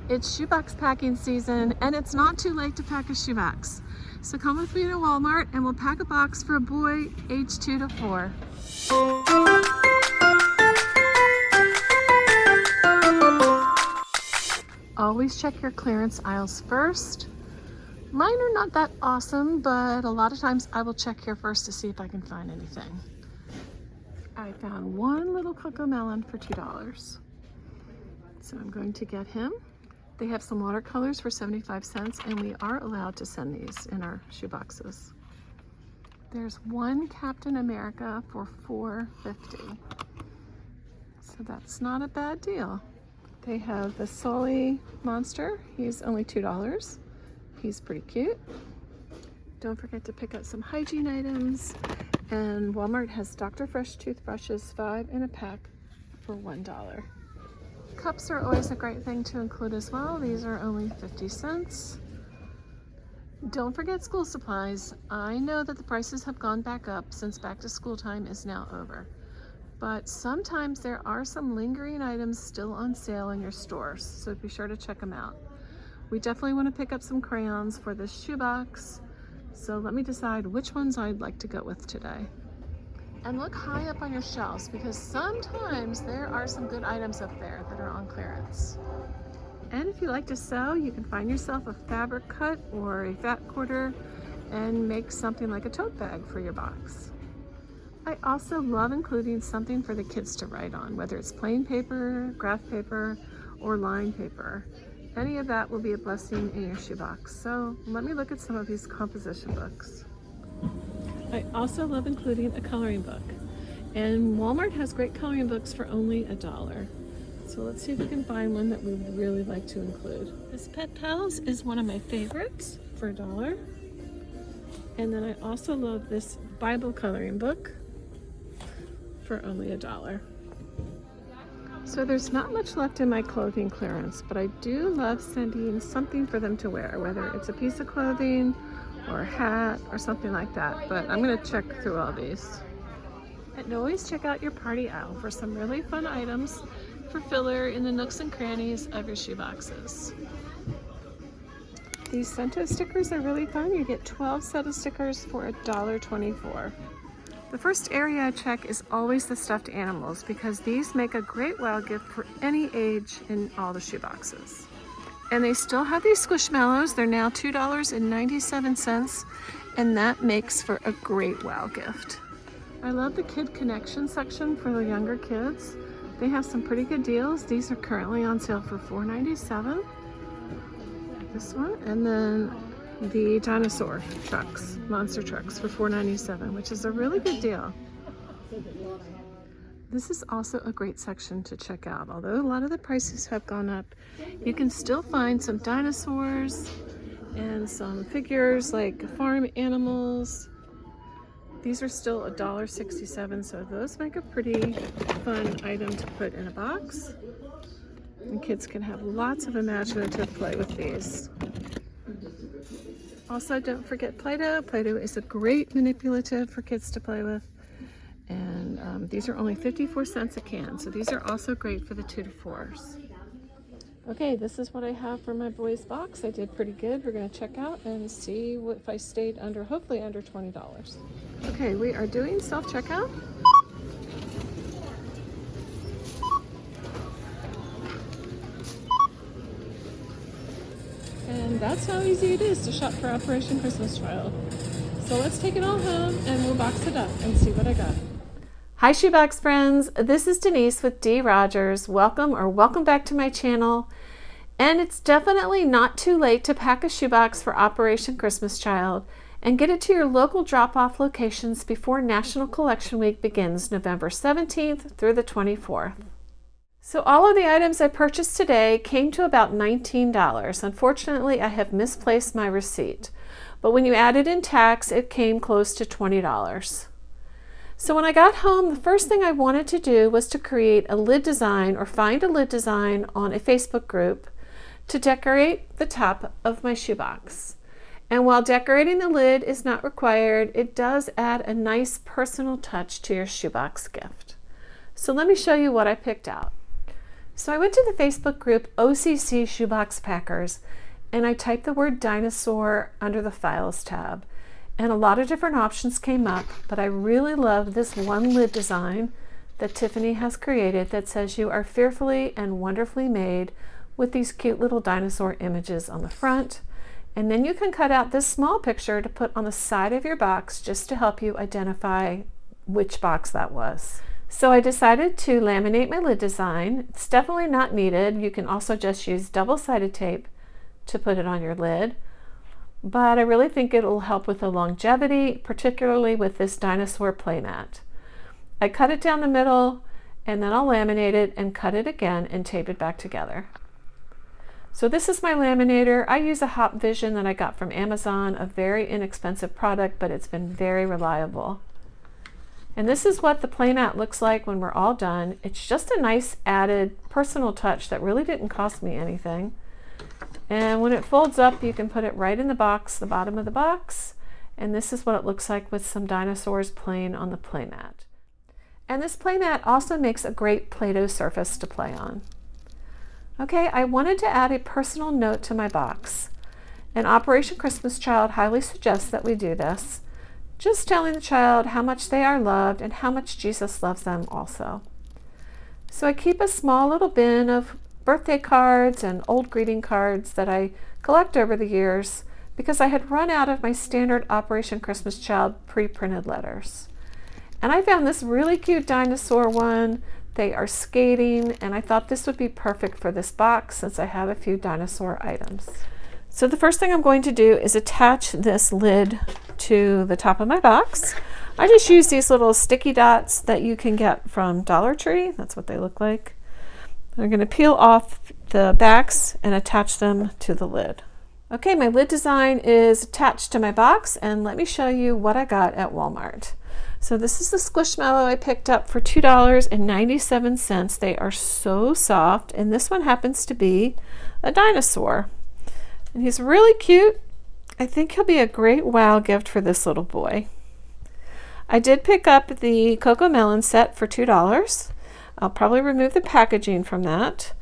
It's shoebox packing season, and it's not too late to pack a shoebox. So come with me to Walmart and we'll pack a box for a boy age 2 to 4. Always check your clearance aisles first. Mine are not that awesome, but a lot of times I will check here first to see if I can find anything. I found one little cocoa melon for $2. So I'm going to get him. They have some watercolors for 75 cents, and we are allowed to send these in our shoe boxes. There's one Captain America for $4.50. So that's not a bad deal. They have the Sully monster. He's only $2. He's pretty cute. Don't forget to pick up some hygiene items. And Walmart has Dr. Fresh toothbrushes, 5 in a pack for $1. Cups are always a great thing to include as well. These are only 50 cents. Don't forget school supplies. I know that the prices have gone back up since back to school time is now over. But sometimes there are some lingering items still on sale in your stores, so be sure to check them out. We definitely want to pick up some crayons for this shoebox, so let me decide which ones I'd like to go with today. And look high up on your shelves, because sometimes there are some good items up there that are on clearance. And if you like to sew, you can find yourself a fabric cut or a fat quarter and make something like a tote bag for your box. I also love including something for the kids to write on, whether it's plain paper, graph paper, or lined paper. Any of that will be a blessing in your shoebox. So let me look at some of these composition books. I also love including a coloring book, and Walmart has great coloring books for only $1. So let's see if we can find one that we would really like to include. This Pet Pals is one of my favorites for $1. And then I also love this Bible coloring book for only $1. So there's not much left in my clothing clearance, but I do love sending something for them to wear, whether it's a piece of clothing or a hat or something like that. But I'm gonna check through all these. And always check out your party aisle for some really fun items for filler in the nooks and crannies of your shoe boxes. These Cento stickers are really fun. You get 12 set of stickers for $1.24. The first area I check is always the stuffed animals, because these make a great wow gift for any age in all the shoe boxes. And they still have these Squishmallows. They're now $2.97, and that makes for a great wow gift. I love the Kid Connection section for the younger kids. They have some pretty good deals. These are currently on sale for $4.97. This one, and then the dinosaur trucks, monster trucks for $4.97, which is a really good deal. This is also a great section to check out. Although a lot of the prices have gone up, you can still find some dinosaurs and some figures like farm animals. These are still $1.67, so those make a pretty fun item to put in a box. And kids can have lots of imaginative play with these. Also, don't forget Play-Doh. Play-Doh is a great manipulative for kids to play with. And these are only 54 cents a can, so these are also great for the 2 to 4s. Okay, this is what I have for my boys box. I did pretty good. We're going to check out and see if I stayed under, hopefully under $20. Okay, we are doing self-checkout. And that's how easy it is to shop for Operation Christmas Child. So let's take it all home and we'll box it up and see what I got. Hi Shoebox friends, this is Denise with D. Rogers. Welcome back to my channel. And it's definitely not too late to pack a shoebox for Operation Christmas Child and get it to your local drop-off locations before National Collection Week begins November 17th through the 24th. So all of the items I purchased today came to about $19. Unfortunately, I have misplaced my receipt, but when you added in tax, it came close to $20. So when I got home, the first thing I wanted to do was to create a lid design or find a lid design on a Facebook group to decorate the top of my shoebox. And while decorating the lid is not required, it does add a nice personal touch to your shoebox gift. So let me show you what I picked out. So I went to the Facebook group OCC Shoebox Packers, and I typed the word dinosaur under the Files tab. And a lot of different options came up, but I really love this one lid design that Tiffany has created that says you are fearfully and wonderfully made, with these cute little dinosaur images on the front. And then you can cut out this small picture to put on the side of your box just to help you identify which box that was. So I decided to laminate my lid design. It's definitely not needed. You can also just use double-sided tape to put it on your lid. But I really think it'll help with the longevity, particularly with this dinosaur playmat. I cut it down the middle, and then I'll laminate it and cut it again and tape it back together. So this is my laminator. I use a Hop Vision that I got from Amazon, a very inexpensive product, but it's been very reliable. And this is what the playmat looks like when we're all done. It's just a nice added personal touch that really didn't cost me anything. And when it folds up, you can put it right in the box, the bottom of the box. And this is what it looks like with some dinosaurs playing on the playmat. And this playmat also makes a great Play-Doh surface to play on. Okay, I wanted to add a personal note to my box. And Operation Christmas Child highly suggests that we do this. Just telling the child how much they are loved and how much Jesus loves them also. So I keep a small little bin of birthday cards and old greeting cards that I collect over the years because I had run out of my standard Operation Christmas Child pre-printed letters. And I found this really cute dinosaur one. They are skating, and I thought this would be perfect for this box since I have a few dinosaur items. So the first thing I'm going to do is attach this lid to the top of my box. I just use these little sticky dots that you can get from Dollar Tree. That's what they look like. I'm going to peel off the backs and attach them to the lid. Okay, my lid design is attached to my box, and let me show you what I got at Walmart. So this is the Squishmallow I picked up for $2.97. They are so soft, and this one happens to be a dinosaur. And he's really cute. I think he'll be a great wow gift for this little boy. I did pick up the Coco Melon set for $2. I'll probably remove the packaging from that.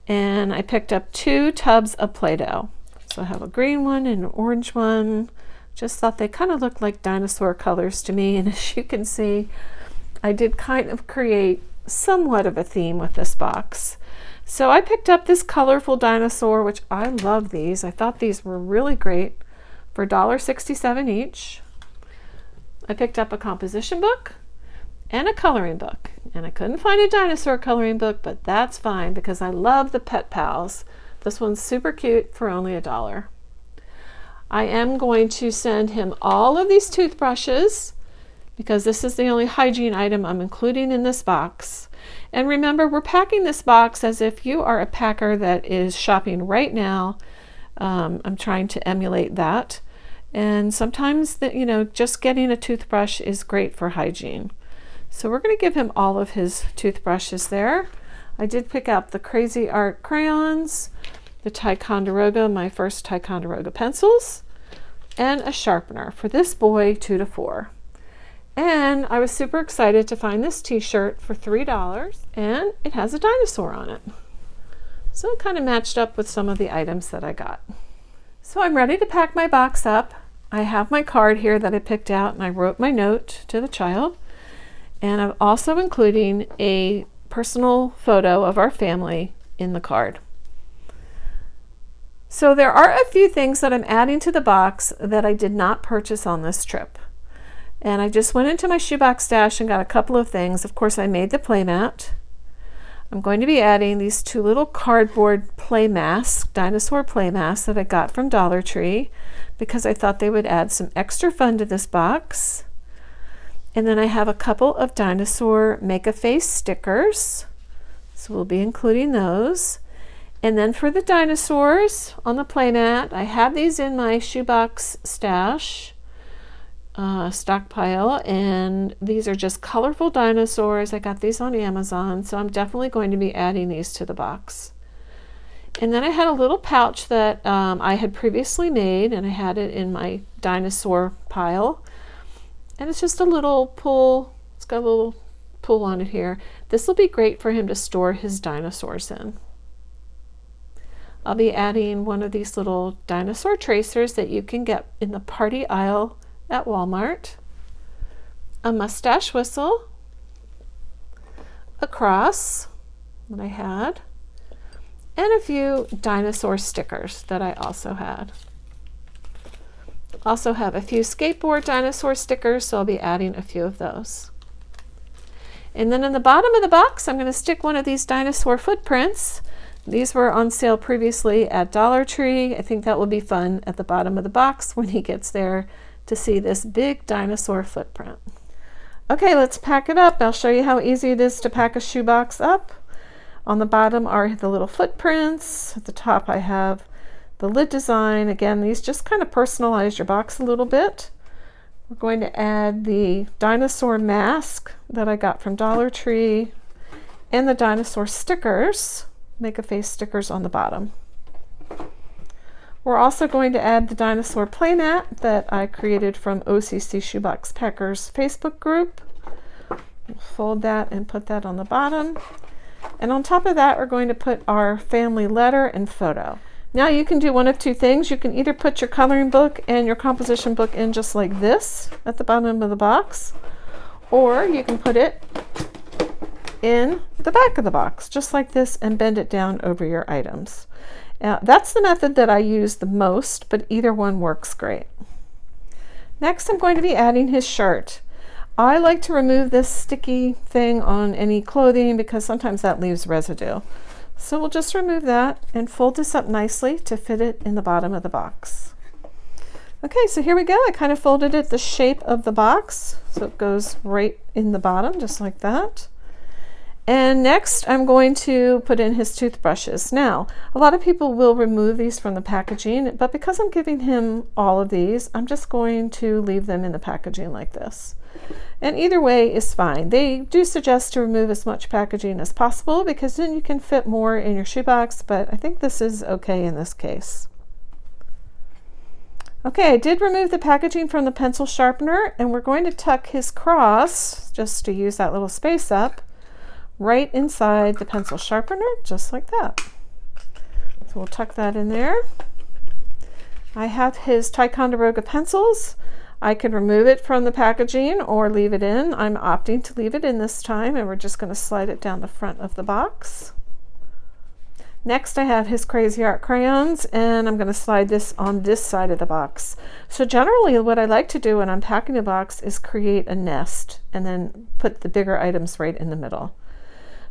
And I picked up 2 tubs of Play-Doh. So I have a green one and an orange one. Just thought they kind of looked like dinosaur colors to me, and as you can see, I did kind of create somewhat of a theme with this box. So I picked up this colorful dinosaur, which I love these. I thought these were really great for $1.67 each. I picked up a composition book and a coloring book, and I couldn't find a dinosaur coloring book, but that's fine because I love the Pet Pals. This one's super cute for only $1. I am going to send him all of these toothbrushes because this is the only hygiene item I'm including in this box. And remember, we're packing this box as if you are a packer that is shopping right now. I'm trying to emulate that. And sometimes, just getting a toothbrush is great for hygiene. So we're going to give him all of his toothbrushes there. I did pick up the Crazy Art crayons, the Ticonderoga, my first Ticonderoga pencils, and a sharpener for this boy 2 to 4. And I was super excited to find this t-shirt for $3, and it has a dinosaur on it. So it kind of matched up with some of the items that I got. So I'm ready to pack my box up. I have my card here that I picked out, and I wrote my note to the child. And I'm also including a personal photo of our family in the card. So there are a few things that I'm adding to the box that I did not purchase on this trip. And I just went into my shoebox stash and got a couple of things. Of course, I made the playmat. I'm going to be adding these 2 little cardboard play masks, dinosaur play masks that I got from Dollar Tree because I thought they would add some extra fun to this box. And then I have a couple of dinosaur make-a-face stickers. So we'll be including those. And then for the dinosaurs on the playmat, I have these in my shoebox stash stockpile, and these are just colorful dinosaurs. I got these on Amazon, so I'm definitely going to be adding these to the box. And then I had a little pouch that I had previously made, and I had it in my dinosaur pile. And it's just a little pull. It's got a little pull on it here. This will be great for him to store his dinosaurs in. I'll be adding one of these little dinosaur tracers that you can get in the party aisle at Walmart, a mustache whistle, a cross that I had, and a few dinosaur stickers that I also had. Also have a few skateboard dinosaur stickers, so I'll be adding a few of those. And then in the bottom of the box, I'm going to stick one of these dinosaur footprints. These were on sale previously at Dollar Tree. I think that will be fun at the bottom of the box when he gets there to see this big dinosaur footprint. Okay, let's pack it up. I'll show you how easy it is to pack a shoebox up. On the bottom are the little footprints. At the top I have the lid design. Again, these just kind of personalize your box a little bit. We're going to add the dinosaur mask that I got from Dollar Tree and the dinosaur stickers, make a face stickers on the bottom. We're also going to add the dinosaur playmat that I created from OCC Shoebox Packers Facebook group. We'll fold that and put that on the bottom. And on top of that, we're going to put our family letter and photo. Now you can do one of two things. You can either put your coloring book and your composition book in just like this at the bottom of the box, or you can put it in the back of the box just like this and bend it down over your items. That's the method that I use the most, but either one works great. Next, I'm going to be adding his shirt. I like to remove this sticky thing on any clothing because sometimes that leaves residue. So we'll just remove that and fold this up nicely to fit it in the bottom of the box. Okay, so here we go. I kind of folded it the shape of the box so it goes right in the bottom just like that. And next I'm going to put in his toothbrushes. Now, a lot of people will remove these from the packaging, but because I'm giving him all of these, I'm just going to leave them in the packaging like this. And either way is fine. They do suggest to remove as much packaging as possible because then you can fit more in your shoebox, but I think this is okay in this case. Okay, I did remove the packaging from the pencil sharpener, and we're going to tuck his cross, just to use that little space up, right inside the pencil sharpener, just like that. So we'll tuck that in there. I have his Ticonderoga pencils. I can remove it from the packaging or leave it in. I'm opting to leave it in this time, and we're just going to slide it down the front of the box. Next, I have his Crazy Art crayons, and I'm going to slide this on this side of the box. So generally what I like to do when I'm packing a box is create a nest and then put the bigger items right in the middle.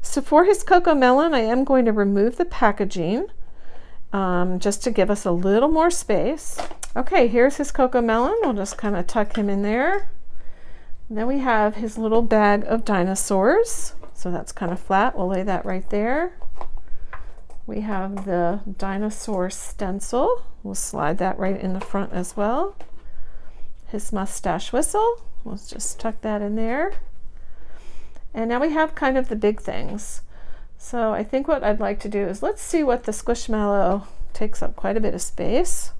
So for his Cocoa Melon, I am going to remove the packaging just to give us a little more space. Okay, here's his Cocoa Melon. We'll just kind of tuck him in there. And then we have his little bag of dinosaurs. So that's kind of flat. We'll lay that right there. We have the dinosaur stencil. We'll slide that right in the front as well. His mustache whistle. We'll just tuck that in there. And now we have kind of the big things. So I think what I'd like to do is let's see what the Squishmallow takes up quite a bit of space.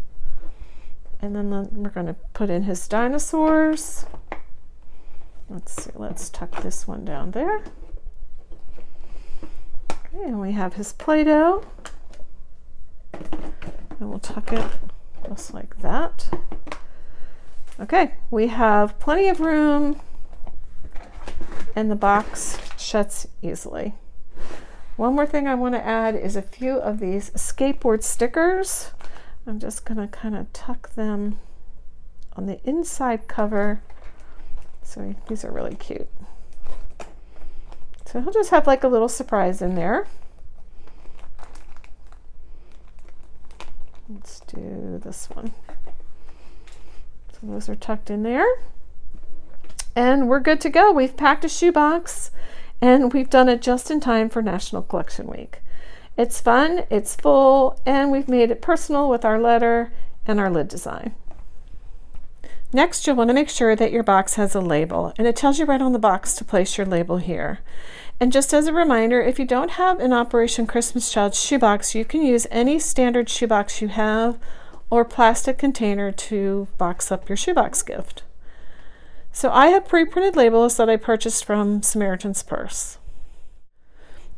And then we're going to put in his dinosaurs. Let's see, let's tuck this one down there. Okay, and we have his Play-Doh. And we'll tuck it just like that. Okay, we have plenty of room and the box shuts easily. One more thing I want to add is a few of these skateboard stickers. I'm just going to kind of tuck them on the inside cover. So these are really cute. So he'll just have like a little surprise in there. Let's do this one. So those are tucked in there. And we're good to go. We've packed a shoebox and we've done it just in time for National Collection Week. It's fun, it's full, and we've made it personal with our letter and our lid design. Next, you'll want to make sure that your box has a label, and it tells you right on the box to place your label here. And just as a reminder, if you don't have an Operation Christmas Child shoebox, you can use any standard shoebox you have or plastic container to box up your shoebox gift. So I have pre-printed labels that I purchased from Samaritan's Purse.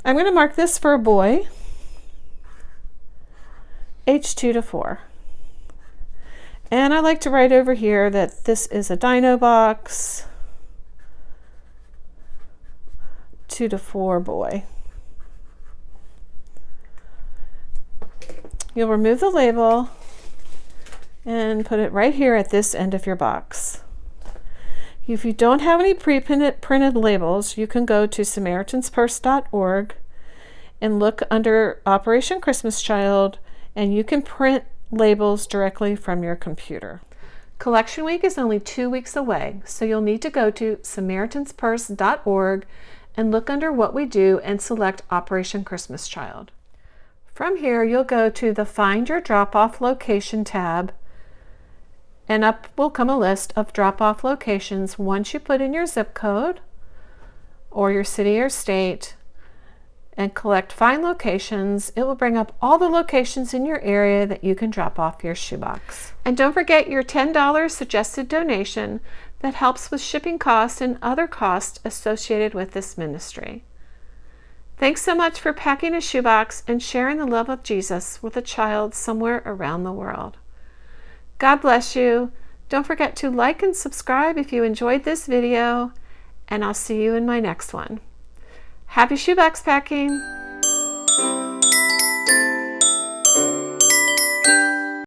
I'm going to mark this for a boy, age 2 to 4. And I like to write over here that this is a dino box, 2 to 4 boy. You'll remove the label and put it right here at this end of your box. If you don't have any pre-printed labels, you can go to SamaritansPurse.org and look under Operation Christmas Child, and you can print labels directly from your computer. Collection Week is only 2 weeks away, so you'll need to go to SamaritansPurse.org and look under What We Do and select Operation Christmas Child. From here, you'll go to the Find Your Drop-Off Location tab, and up will come a list of drop-off locations. Once you put in your zip code or your city or state and collect Find Locations, it will bring up all the locations in your area that you can drop off your shoebox. And don't forget your $10 suggested donation that helps with shipping costs and other costs associated with this ministry. Thanks so much for packing a shoebox and sharing the love of Jesus with a child somewhere around the world. God bless you. Don't forget to like and subscribe if you enjoyed this video, and I'll see you in my next one. Happy shoebox packing!